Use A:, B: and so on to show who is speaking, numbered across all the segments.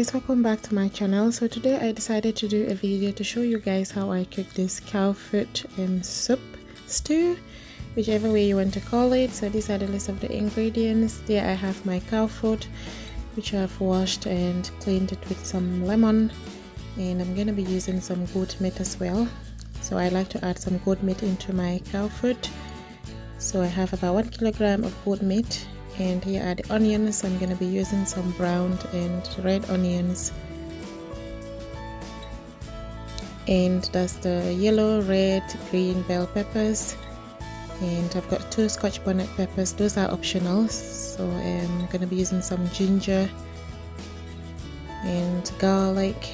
A: guys, welcome back to my channel. So today I decided to do a video to show you guys how I cook this cow foot soup, stew, whichever way you want to call it. So these are the list of the ingredients. There I have my cow foot, which I've washed and cleaned it with some lemon, and I'm going to be using some goat meat as well. So I like to add some goat meat into my cow foot. So I have about 1 kilogram of goat meat. And here are the onions. I'm going to be using some browned and red onions, and that's the yellow, red, green bell peppers, and I've got 2 Scotch bonnet peppers. Those are optional. So I'm going to be using some ginger and garlic.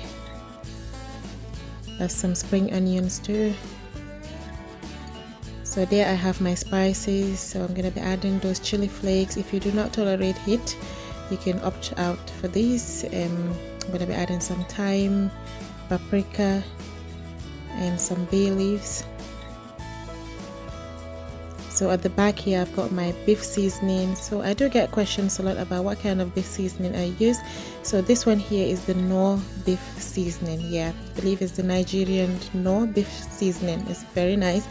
A: That's some spring onions too. So there I have my spices. So I'm going to be adding those chili flakes. If you do not tolerate heat, you can opt out for these. I'm going to be adding some thyme, paprika, and some bay leaves. So at the back here I've got my beef seasoning. So I do get questions a lot about what kind of beef seasoning I use. So this one here is the Knorr beef seasoning. Yeah, I believe it's the Nigerian Knorr beef seasoning. It's very nice.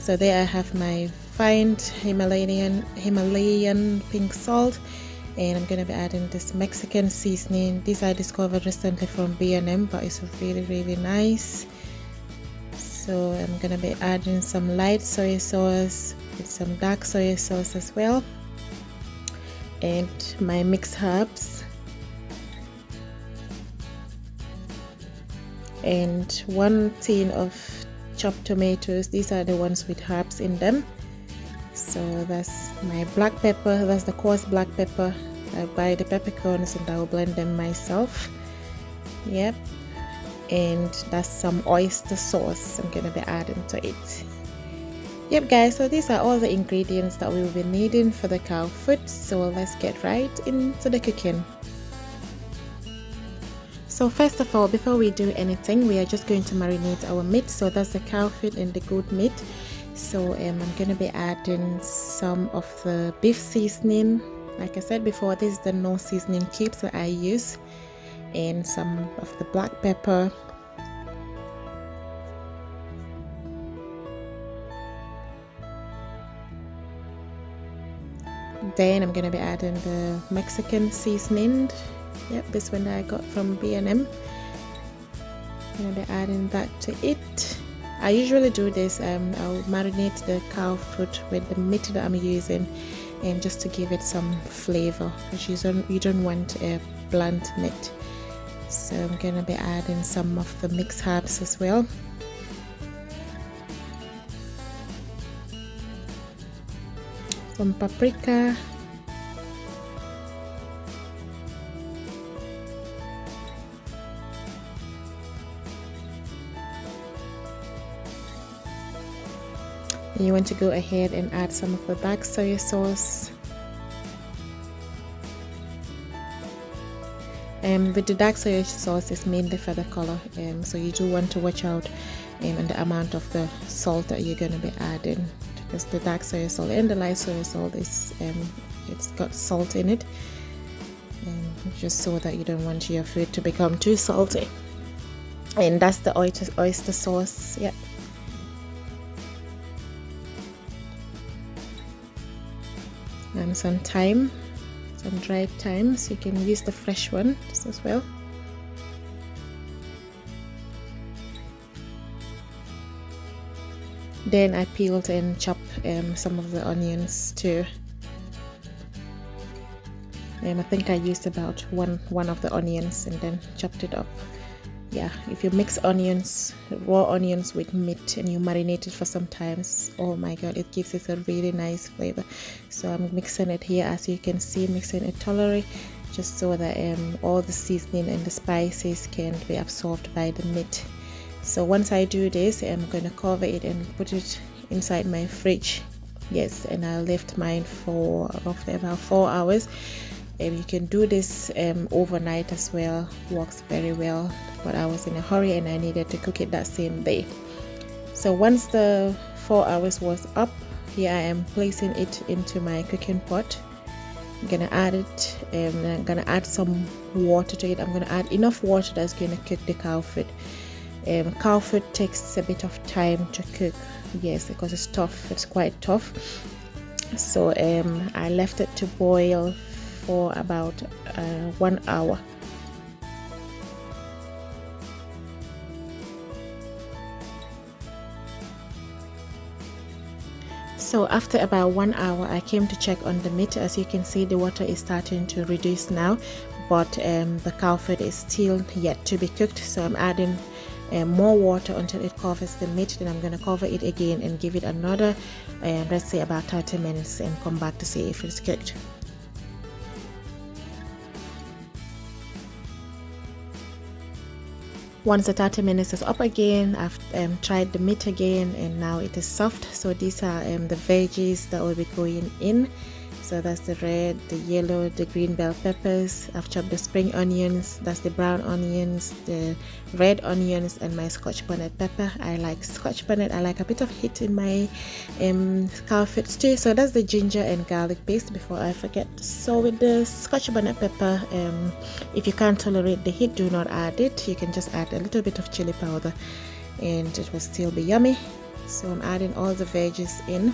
A: So there I have my fine Himalayan pink salt, and I'm going to be adding this Mexican seasoning. This I discovered recently from B&M, but it's really nice. So I'm going to be adding some light soy sauce with some dark soy sauce as well, and my mixed herbs, and 1 tin of chopped tomatoes. These are the ones with herbs in them. So that's my black pepper. That's the coarse black pepper. I buy the peppercorns and I will blend them myself. Yep. And that's some oyster sauce I'm gonna be adding to it. Yep guys, so these are all the ingredients that we will be needing for the cow foot. So let's get right into the cooking. So first of all, before we do anything, we are just going to marinate our meat. So that's the cow foot and the goat meat. So I'm going to be adding some of the beef seasoning. Like I said before, this is the Knorr seasoning cubes that I use, and some of the black pepper, then I'm going to be adding the Mexican seasoning. Yep, this one that I got from B&M. I'm going to be adding that to it. I usually do this, I'll marinate the cow foot with the meat that I'm using, and just to give it some flavor, because you don't want a bland meat. So I'm going to be adding some of the mixed herbs as well. Some paprika. You want to go ahead and add some of the dark soy sauce. With the dark soy sauce, it's mainly for the color, so you do want to watch out on the amount of the salt that you're going to be adding, because the dark soy sauce and the light soy sauce is it's got salt in it, just so that you don't want your food to become too salty. And that's the oyster sauce. Yep. And some thyme, some dried thyme, so you can use the fresh one as well. Then I peeled and chopped some of the onions too. I think I used about one of the onions and then chopped it up. Yeah, if you mix onions, raw onions with meat, and you marinate it for some time, oh my god, it gives it a really nice flavor. So I'm mixing it here, as you can see, mixing it thoroughly, just so that all the seasoning and the spices can be absorbed by the meat. So once I do this, I'm going to cover it and put it inside my fridge. Yes, and I'll leave mine for roughly about 4 hours. You can do this overnight as well, works very well, but I was in a hurry and I needed to cook it that same day. So once the 4 hours was up, here I am placing it into my cooking pot, I'm gonna add it, and I'm gonna add some water to it. I'm gonna add enough water that's gonna cook the cow food. Cow food takes a bit of time to cook, yes, because it's tough. It's quite tough. So I left it to boil for about 1 hour. So after about 1 hour, I came to check on the meat. As you can see, the water is starting to reduce now, but the cow food is still yet to be cooked. So I'm adding more water until it covers the meat. Then I'm going to cover it again and give it another, let's say about 30 minutes, and come back to see if it's cooked. Once the 30 minutes is up again, I've tried the meat again, and now it is soft. So these are the veggies that will be going in. So that's the red, the yellow, the green bell peppers. I've chopped the spring onions, that's the brown onions, the red onions, and my scotch bonnet pepper. I like scotch bonnet. I like a bit of heat in my cow food stew. So that's the ginger and garlic paste, before I forget. So with the scotch bonnet pepper, if you can't tolerate the heat, do not add it. You can just add a little bit of chili powder and it will still be yummy. So I'm adding all the veggies in.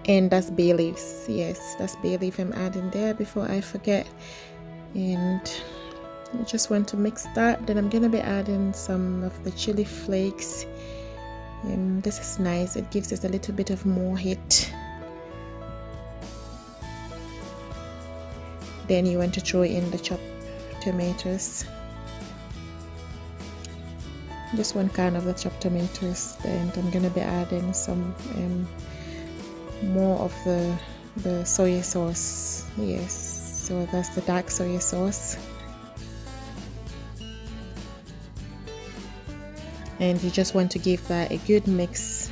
A: And that's bay leaves. Yes, that's bay leaf I'm adding there before I forget. And I just want to mix that. Then I'm gonna be adding some of the chili flakes. And this is nice. It gives us a little bit of more heat. Then you want to throw in the chopped tomatoes. Just one kind of the chopped tomatoes. And I'm gonna be adding some more of the soy sauce. Yes, so that's the dark soy sauce, and you just want to give that a good mix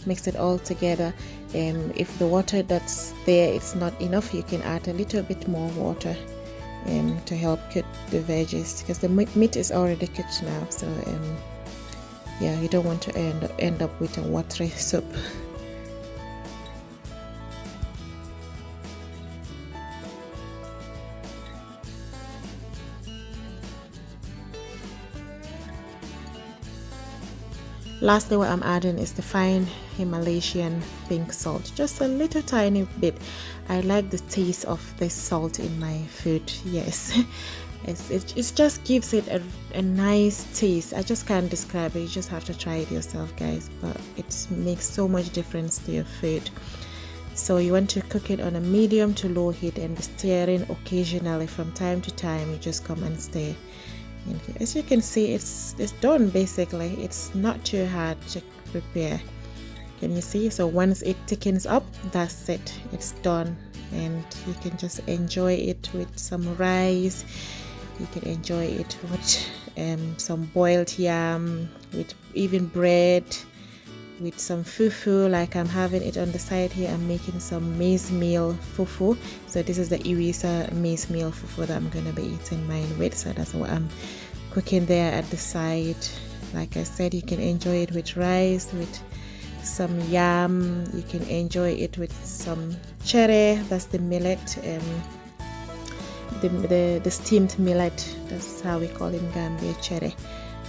A: it all together. If the water that's there is not enough, you can add a little bit more water to help cook the veggies, because the meat is already cooked now. So yeah, you don't want to end up with a watery soup. Lastly, what I'm adding is the fine Himalayan pink salt, just a little tiny bit. I like the taste of this salt in my food. Yes, it just gives it a nice taste. I just can't describe it. You just have to try it yourself, guys. But it makes so much difference to your food. So you want to cook it on a medium to low heat and be stirring occasionally from time to time. You just come and stir. And as you can see, it's done. Basically, it's not too hard to prepare. Can you see? So once it thickens up, that's it, it's done. And you can just enjoy it with some rice. You can enjoy it with some boiled yam, with even bread, with some fufu, like I'm having it on the side here. I'm making some maize meal fufu. So this is the Oyster maize meal fufu that I'm gonna be eating mine with. So that's what I'm cooking there at the side. Like I said, you can enjoy it with rice, with some yam. You can enjoy it with some cherry, that's the millet, the steamed millet, that's how we call it in Gambia, cherry.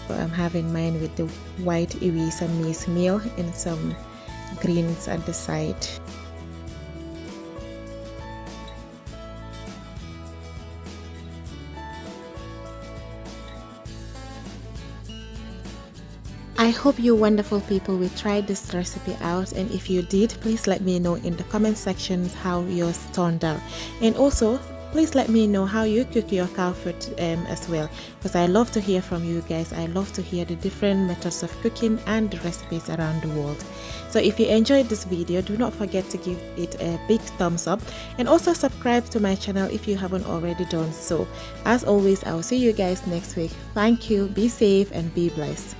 A: But I'm having mine with the white Oyster maize meal and some greens at the side. I hope you wonderful people will try this recipe out, and if you did, please let me know in the comment sections how yours turned out. And also, please let me know how you cook your cow food as well, because I love to hear from you guys. I love to hear the different methods of cooking and the recipes around the world. So if you enjoyed this video, do not forget to give it a big thumbs up, and also subscribe to my channel if you haven't already done so. As always, I will see you guys next week. Thank you, be safe and be blessed.